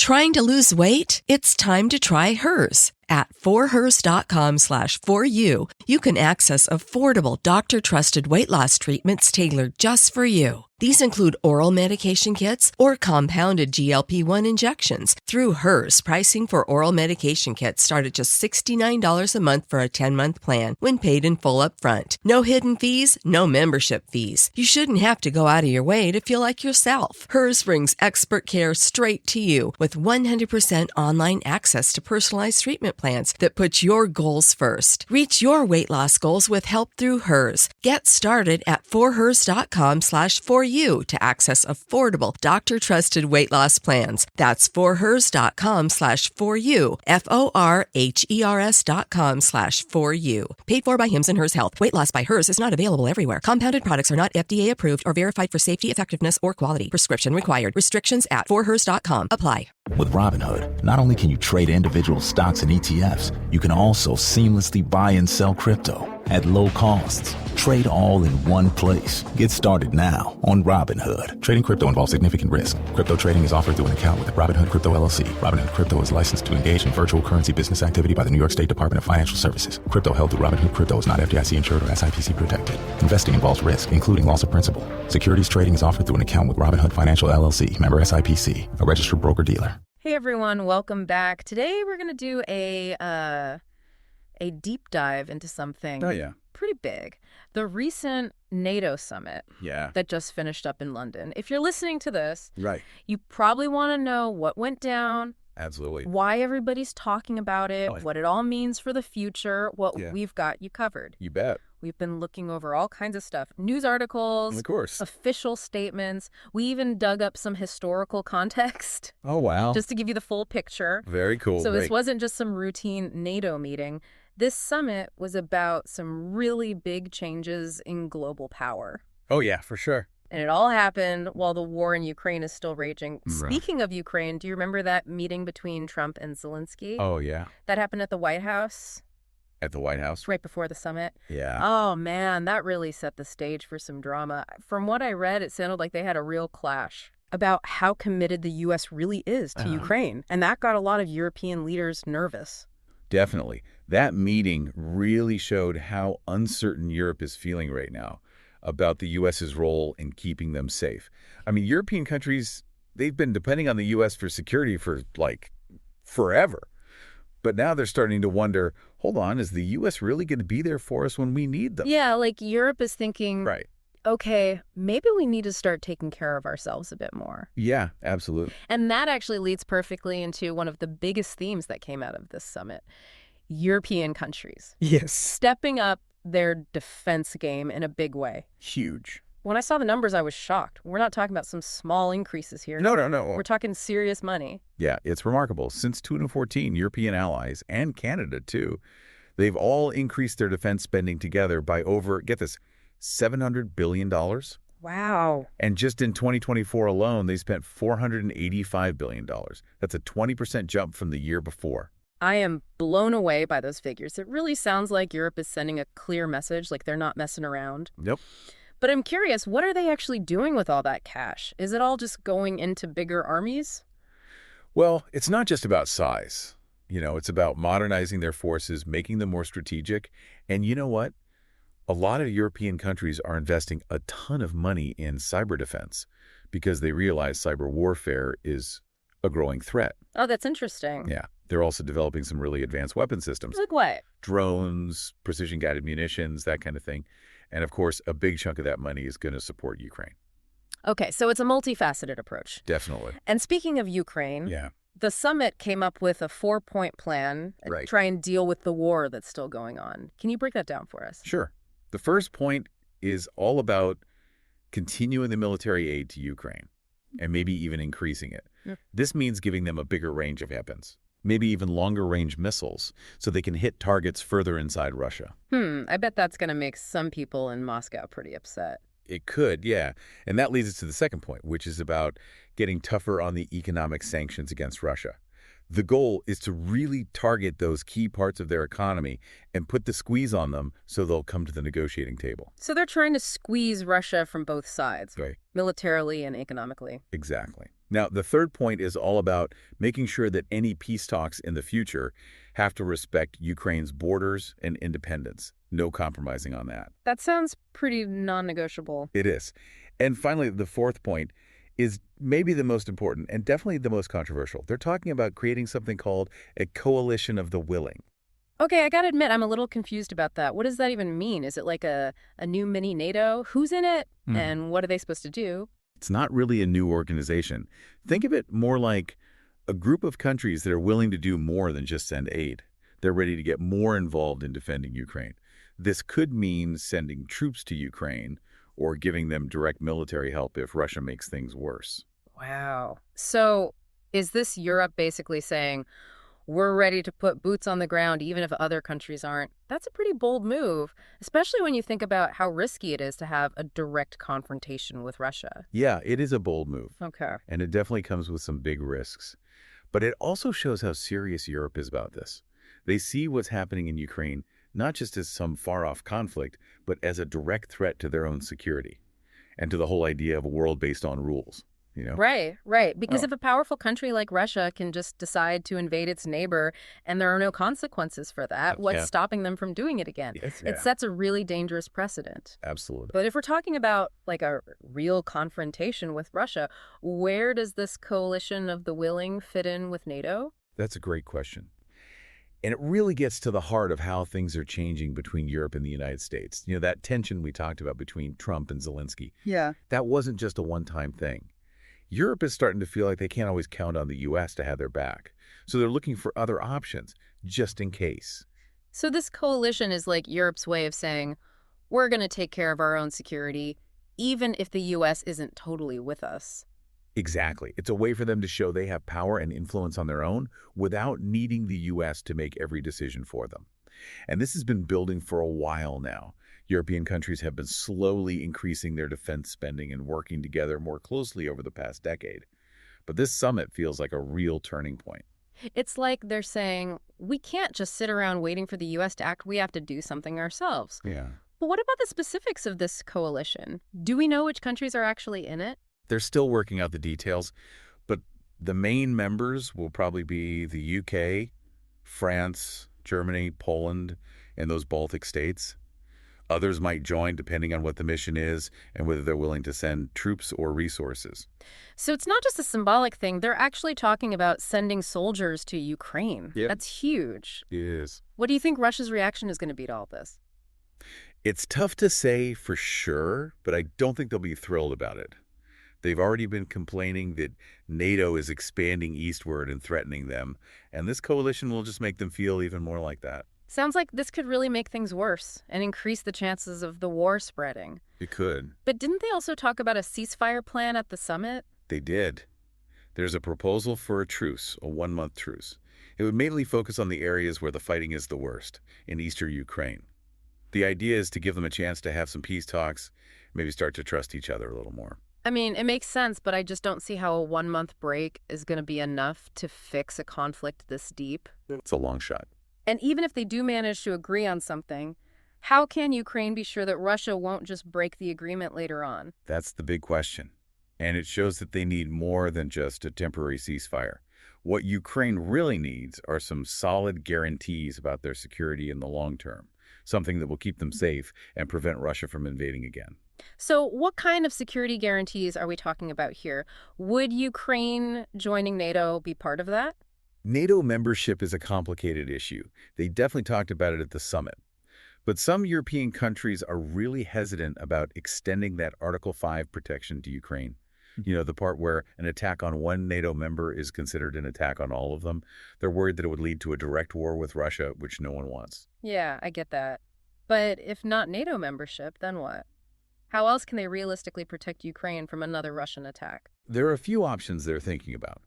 Trying to lose weight? It's time to try Hers. At forhers.com/4u, you can access affordable, doctor-trusted weight loss treatments tailored just for you. These include oral medication kits or compounded GLP-1 injections. Through Hers, pricing for oral medication kits start at just $69 a month for a 10-month plan when paid in full upfront. No hidden fees, no membership fees. You shouldn't have to go out of your way to feel like yourself. Hers brings expert care straight to you with 100% online access to personalized treatment plans that put your goals first. Reach your weight loss goals with help through Hers. Get started at forhers.com/4u to access affordable, doctor-trusted weight loss plans. That's forhers.com/4u, forhers.com/4u. Paid for by Hims and Hers Health. Weight loss by Hers is not available everywhere. Compounded products are not FDA approved or verified for safety, effectiveness, or quality. Prescription required. Restrictions at forhers.com apply. With Robinhood, not only can you trade individual stocks and ETFs, you can also seamlessly buy and sell crypto at low costs. Trade all in one place. Get started now on Robinhood. Trading crypto involves significant risk. Crypto trading is offered through an account with Robinhood Crypto LLC. Robinhood Crypto is licensed to engage in virtual currency business activity by the New York State Department of Financial Services. Crypto held through Robinhood Crypto is not FDIC insured or SIPC protected. Investing involves risk, including loss of principal. Securities trading is offered through an account with Robinhood Financial LLC, member SIPC, a registered broker-dealer. Hey everyone, welcome back. Today we're going to do a deep dive into something pretty big. The recent NATO summit that just finished up in London. If you're listening to this, you probably want to know what went down. Absolutely. Why everybody's talking about it, what it all means for the future. We've got you covered. You bet. We've been looking over all kinds of stuff. News articles, of course, official statements. We even dug up some historical context. Oh, wow. Just to give you the full picture. Very cool. So this wasn't just some routine NATO meeting. This summit was about some really big changes in global power. Oh, yeah, for sure. And it all happened while the war in Ukraine is still raging. Right. Speaking of Ukraine, do you remember that meeting between Trump and Zelensky? Oh, yeah. That happened at the White House. At the White House? Right before the summit. Yeah. Oh, man, that really set the stage for some drama. From what I read, it sounded like they had a real clash about how committed the U.S. really is to Ukraine. And that got a lot of European leaders nervous. Definitely. That meeting really showed how uncertain Europe is feeling right now about the U.S.'s role in keeping them safe. I mean, European countries, they've been depending on the U.S. for security for, like, forever. But now they're starting to wonder, hold on, is the U.S. really going to be there for us when we need them? Yeah, like Europe is thinking, okay, maybe we need to start taking care of ourselves a bit more. Yeah, absolutely. And that actually leads perfectly into one of the biggest themes that came out of this summit. European countries. Yes. Stepping up their defense game in a big way. Huge. When I saw the numbers, I was shocked. We're not talking about some small increases here. No. We're talking serious money. Yeah, it's remarkable. Since 2014, European allies, and Canada too, they've all increased their defense spending together by over, get this, $700 billion. Wow. And just in 2024 alone, they spent $485 billion. That's a 20% jump from the year before. I am blown away by those figures. It really sounds like Europe is sending a clear message, like they're not messing around. Yep. But I'm curious, what are they actually doing with all that cash? Is it all just going into bigger armies? Well, it's not just about size. You know, it's about modernizing their forces, making them more strategic. And you know what? A lot of European countries are investing a ton of money in cyber defense because they realize cyber warfare is a growing threat. Oh, that's interesting. Yeah. They're also developing some really advanced weapon systems. Like what? Drones, precision-guided munitions, that kind of thing. And of course, a big chunk of that money is going to support Ukraine. Okay, so it's a multifaceted approach. Definitely. And speaking of Ukraine, the summit came up with a 4-point plan to try and deal with the war that's still going on. Can you break that down for us? Sure. The first point is all about continuing the military aid to Ukraine and maybe even increasing it. This means giving them a bigger range of weapons, maybe even longer range missiles, so they can hit targets further inside Russia. I bet that's going to make some people in Moscow pretty upset. It could, yeah. And that leads us to the second point, which is about getting tougher on the economic sanctions against Russia. The goal is to really target those key parts of their economy and put the squeeze on them so they'll come to the negotiating table. So they're trying to squeeze Russia from both sides, Right. militarily and economically. Exactly. Now, the third point is all about making sure that any peace talks in the future have to respect Ukraine's borders and independence. No compromising on that. That sounds pretty non-negotiable. It is. And finally, the fourth point is maybe the most important and definitely the most controversial. They're talking about creating something called a coalition of the willing. Okay, I gotta admit, I'm a little confused about that. What does that even mean? Is it like a new mini NATO? Who's in it? And what are they supposed to do? It's not really a new organization. Think of it more like a group of countries that are willing to do more than just send aid. They're ready to get more involved in defending Ukraine. This could mean sending troops to Ukraine or giving them direct military help if Russia makes things worse. Wow. So is this Europe basically saying, we're ready to put boots on the ground even if other countries aren't? That's a pretty bold move, especially when you think about how risky it is to have a direct confrontation with Russia. Yeah, it is a bold move. Okay. And it definitely comes with some big risks. But it also shows how serious Europe is about this. They see what's happening in Ukraine not just as some far-off conflict, but as a direct threat to their own security and to the whole idea of a world based on rules. You know? Right. Because if a powerful country like Russia can just decide to invade its neighbor and there are no consequences for that, what's stopping them from doing it again? It sets a really dangerous precedent. Absolutely. But if we're talking about like a real confrontation with Russia, where does this coalition of the willing fit in with NATO? That's a great question. And it really gets to the heart of how things are changing between Europe and the United States. You know, that tension we talked about between Trump and Zelensky. Yeah. That wasn't just a one-time thing. Europe is starting to feel like they can't always count on the U.S. to have their back. So they're looking for other options, just in case. So this coalition is like Europe's way of saying, we're going to take care of our own security, even if the U.S. isn't totally with us. Exactly. It's a way for them to show they have power and influence on their own without needing the U.S. to make every decision for them. And this has been building for a while now. European countries have been slowly increasing their defense spending and working together more closely over the past decade. But this summit feels like a real turning point. It's like they're saying, we can't just sit around waiting for the U.S. to act. We have to do something ourselves. Yeah. But what about the specifics of this coalition? Do we know which countries are actually in it? They're still working out the details, but the main members will probably be the UK, France, Germany, Poland, and those Baltic states. Others might join depending on what the mission is and whether they're willing to send troops or resources. So it's not just a symbolic thing. They're actually talking about sending soldiers to Ukraine. Yep. That's huge. It is. What do you think Russia's reaction is going to be to all this? It's tough to say for sure, but I don't think they'll be thrilled about it. They've already been complaining that NATO is expanding eastward and threatening them, and this coalition will just make them feel even more like that. Sounds like this could really make things worse and increase the chances of the war spreading. It could. But didn't they also talk about a ceasefire plan at the summit? They did. There's a proposal for a truce, a one-month truce. It would mainly focus on the areas where the fighting is the worst, in eastern Ukraine. The idea is to give them a chance to have some peace talks, maybe start to trust each other a little more. I mean, it makes sense, but I just don't see how a one-month break is going to be enough to fix a conflict this deep. It's a long shot. And even if they do manage to agree on something, how can Ukraine be sure that Russia won't just break the agreement later on? That's the big question. And it shows that they need more than just a temporary ceasefire. What Ukraine really needs are some solid guarantees about their security in the long term, something that will keep them safe and prevent Russia from invading again. So what kind of security guarantees are we talking about here? Would Ukraine joining NATO be part of that? NATO membership is a complicated issue. They definitely talked about it at the summit. But some European countries are really hesitant about extending that Article 5 protection to Ukraine. You know, the part where an attack on one NATO member is considered an attack on all of them. They're worried that it would lead to a direct war with Russia, which no one wants. Yeah, I get that. But if not NATO membership, then what? How else can they realistically protect Ukraine from another Russian attack? There are a few options they're thinking about.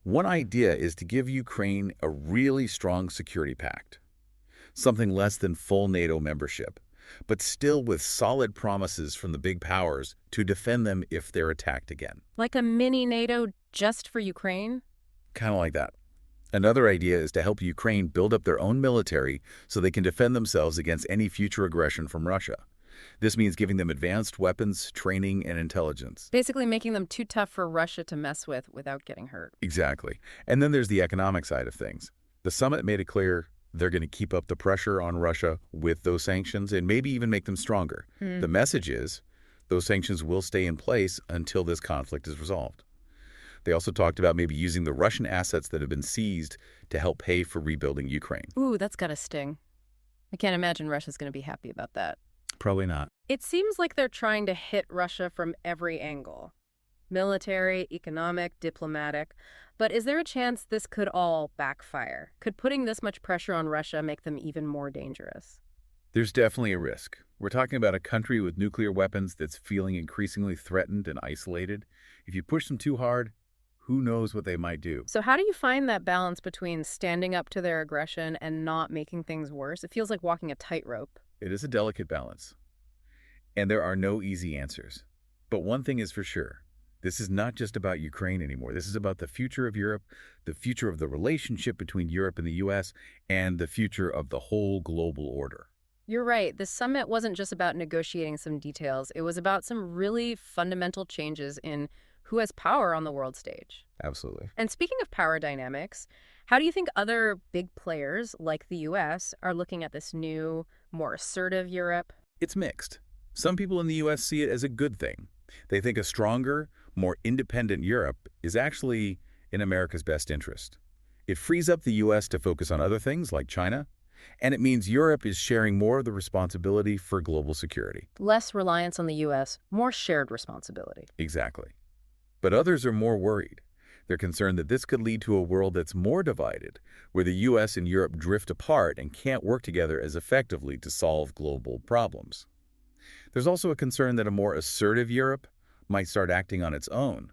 One idea is to give Ukraine a really strong security pact, something less than full NATO membership, but still with solid promises from the big powers to defend them if they're attacked again. Like a mini NATO just for Ukraine? Kind of like that. Another idea is to help Ukraine build up their own military so they can defend themselves against any future aggression from Russia. This means giving them advanced weapons, training, and intelligence. Basically making them too tough for Russia to mess with without getting hurt. Exactly. And then there's the economic side of things. The summit made it clear they're going to keep up the pressure on Russia with those sanctions and maybe even make them stronger. The message is those sanctions will stay in place until this conflict is resolved. They also talked about maybe using the Russian assets that have been seized to help pay for rebuilding Ukraine. Ooh, that's gotta sting. I can't imagine Russia's going to be happy about that. Probably not. It seems like they're trying to hit Russia from every angle. Military, economic, diplomatic. But is there a chance this could all backfire? Could putting this much pressure on Russia make them even more dangerous? There's definitely a risk. We're talking about a country with nuclear weapons that's feeling increasingly threatened and isolated. If you push them too hard, who knows what they might do? So how do you find that balance between standing up to their aggression and not making things worse? It feels like walking a tightrope. It is a delicate balance. And there are no easy answers. But one thing is for sure. This is not just about Ukraine anymore. This is about the future of Europe, the future of the relationship between Europe and the U.S., and the future of the whole global order. You're right. The summit wasn't just about negotiating some details. It was about some really fundamental changes in who has power on the world stage. Absolutely. And speaking of power dynamics, how do you think other big players like the U.S. are looking at this new, more assertive Europe? It's mixed. Some people in the U.S. see it as a good thing. They think a stronger, more independent Europe is actually in America's best interest. It frees up the U.S. to focus on other things like China, and it means Europe is sharing more of the responsibility for global security. Less reliance on the U.S., more shared responsibility. Exactly. But others are more worried. They're concerned that this could lead to a world that's more divided, where the U.S. and Europe drift apart and can't work together as effectively to solve global problems. There's also a concern that a more assertive Europe might start acting on its own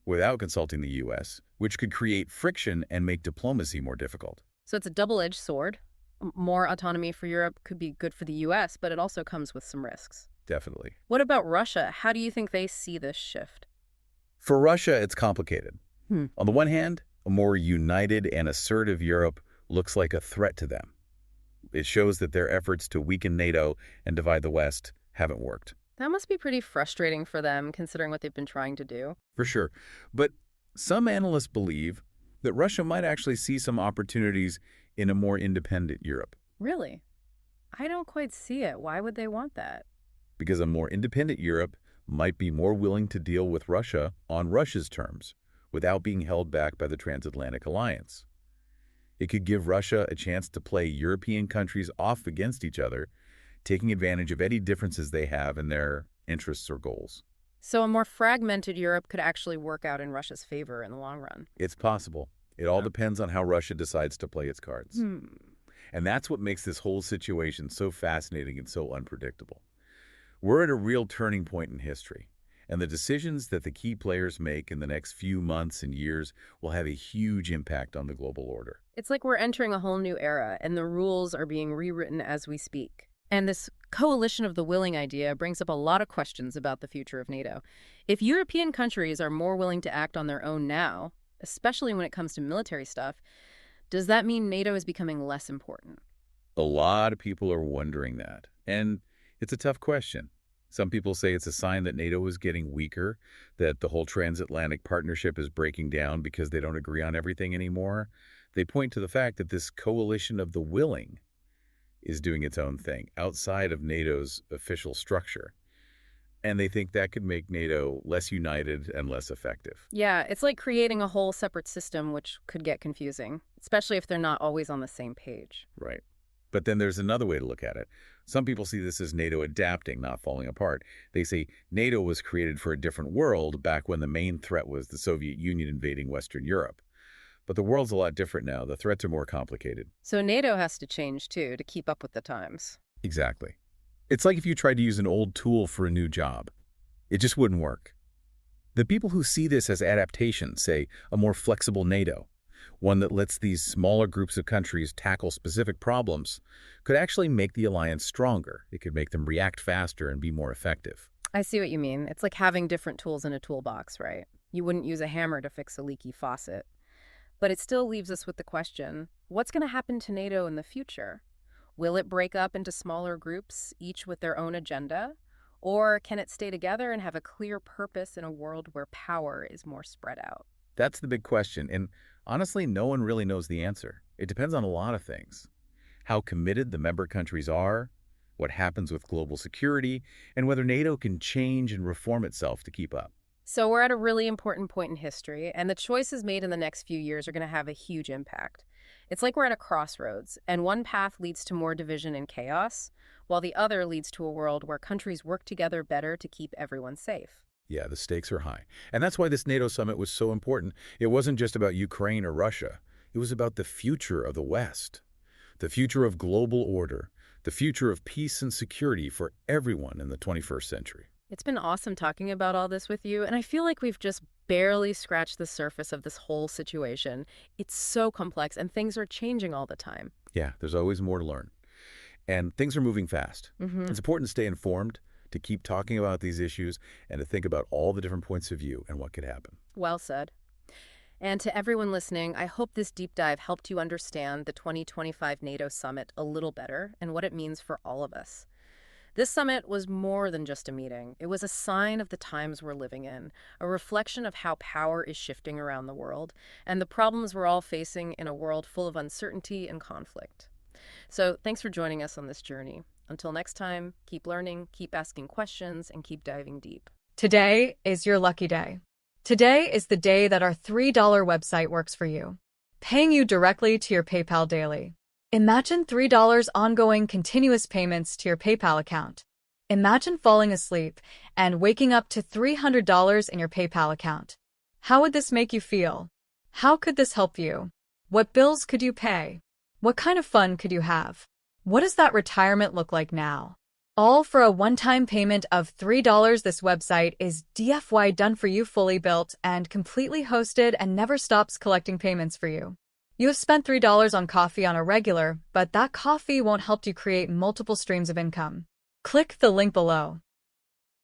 without consulting the U.S., which could create friction and make diplomacy more difficult. So it's a double-edged sword. More autonomy for Europe could be good for the U.S., but it also comes with some risks. Definitely. What about Russia? How do you think they see this shift? For Russia, it's complicated. On the one hand, a more united and assertive Europe looks like a threat to them. It shows that their efforts to weaken NATO and divide the West haven't worked. That must be pretty frustrating for them, considering what they've been trying to do. For sure. But some analysts believe that Russia might actually see some opportunities in a more independent Europe. Really? I don't quite see it. Why would they want that? Because a more independent Europe might be more willing to deal with Russia on Russia's terms, without being held back by the transatlantic alliance. It could give Russia a chance to play European countries off against each other, taking advantage of any differences they have in their interests or goals. So a more fragmented Europe could actually work out in Russia's favor in the long run. It's possible. It all depends on how Russia decides to play its cards. And that's what makes this whole situation so fascinating and so unpredictable. We're at a real turning point in history, and the decisions that the key players make in the next few months and years will have a huge impact on the global order. It's like we're entering a whole new era, and the rules are being rewritten as we speak. And this coalition of the willing idea brings up a lot of questions about the future of NATO. If European countries are more willing to act on their own now, especially when it comes to military stuff, does that mean NATO is becoming less important? A lot of people are wondering that, and it's a tough question. Some people say it's a sign that NATO is getting weaker, that the whole transatlantic partnership is breaking down because they don't agree on everything anymore. They point to the fact that this coalition of the willing is doing its own thing outside of NATO's official structure. And they think that could make NATO less united and less effective. Yeah, it's like creating a whole separate system, which could get confusing, especially if they're not always on the same page. Right. But then there's another way to look at it. Some people see this as NATO adapting, not falling apart. They say NATO was created for a different world back when the main threat was the Soviet Union invading Western Europe. But the world's a lot different now. The threats are more complicated. So NATO has to change, too, to keep up with the times. Exactly. It's like if you tried to use an old tool for a new job. It just wouldn't work. The people who see this as adaptation say a more flexible NATO, one that lets these smaller groups of countries tackle specific problems, could actually make the alliance stronger. It could make them react faster and be more effective. I see what you mean. It's like having different tools in a toolbox, right? You wouldn't use a hammer to fix a leaky faucet. But it still leaves us with the question, what's going to happen to NATO in the future? Will it break up into smaller groups, each with their own agenda? Or can it stay together and have a clear purpose in a world where power is more spread out? That's the big question, and honestly, no one really knows the answer. It depends on a lot of things. How committed the member countries are, what happens with global security, and whether NATO can change and reform itself to keep up. So we're at a really important point in history, and the choices made in the next few years are going to have a huge impact. It's like we're at a crossroads, and one path leads to more division and chaos, while the other leads to a world where countries work together better to keep everyone safe. Yeah, the stakes are high. And that's why this NATO summit was so important. It wasn't just about Ukraine or Russia. It was about the future of the West, the future of global order, the future of peace and security for everyone in the 21st century. It's been awesome talking about all this with you, and I feel like we've just barely scratched the surface of this whole situation. It's so complex, and things are changing all the time. Yeah, there's always more to learn. And things are moving fast. It's important to stay informed, to keep talking about these issues, and to think about all the different points of view and what could happen. Well said. And to everyone listening, I hope this deep dive helped you understand the 2025 NATO summit a little better and what it means for all of us. This summit was more than just a meeting. It was a sign of the times we're living in, a reflection of how power is shifting around the world, and the problems we're all facing in a world full of uncertainty and conflict. So thanks for joining us on this journey. Until next time, keep learning, keep asking questions, and keep diving deep. Today is your lucky day. Today is the day that our $3 website works for you, paying you directly to your PayPal daily. Imagine $3 ongoing continuous payments to your PayPal account. Imagine falling asleep and waking up to $300 in your PayPal account. How would this make you feel? How could this help you? What bills could you pay? What kind of fun could you have? What does that retirement look like now? All for a one-time payment of $3. This website is DFY done for you, fully built and completely hosted, and never stops collecting payments for you. You have spent $3 on coffee on a regular, but that coffee won't help you create multiple streams of income. Click the link below.